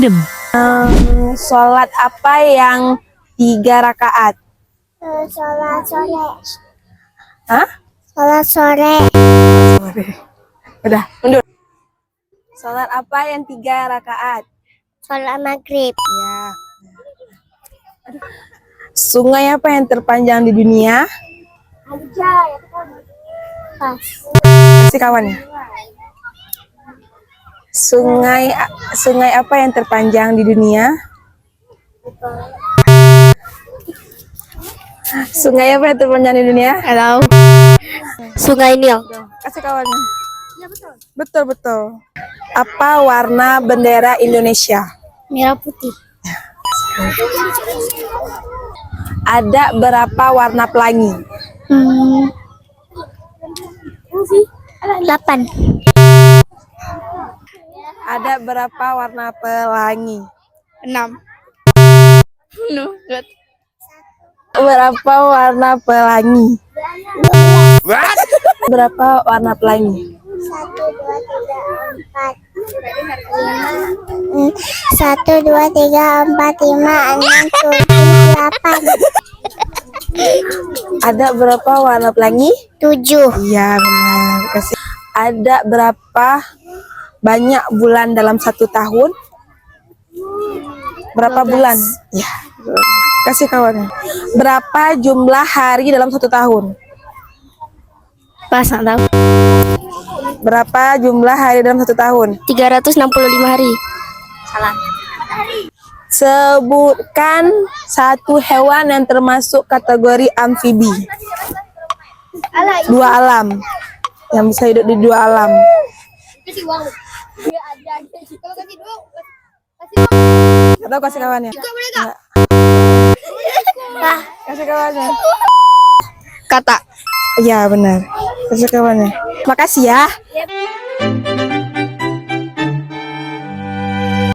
random. Sholat apa yang 3 rakaat? Sholat sore. Hah? Sholat sore. Sorry. Udah, mundur. Sholat apa yang 3 rakaat? Sholat maghrib. Ya. Sungai apa yang terpanjang di dunia? Pas. Kasih kawan ya. Sungai apa yang terpanjang di dunia? Sungai apa yang terpanjang di dunia? Halo. Sungai Nil. Kasih kawannya. Betul betul. Apa warna bendera Indonesia? Merah putih. Ada berapa warna pelangi? 8. Ada berapa warna pelangi? 6. Berapa warna pelangi? Berapa warna pelangi? 1, 2, 3, 4, 5, 6, 7, 8. Ada berapa warna pelangi? 7. Iya benar. Kasih. Ada berapa banyak bulan dalam 1 tahun? Berapa 12. bulan? Ya. Kasih kawannya. Berapa jumlah hari dalam 1 tahun? Pas, nggak tahu. Berapa jumlah hari dalam 1 tahun? 365 hari. Salah. Sebutkan 1 hewan yang termasuk kategori amfibi. 2 alam. Yang bisa hidup di 2 alam. Atau kasih kawannya? Enggak. Kasih kawannya. Kata. Iya benar. Kasih kawannya. Makasih ya.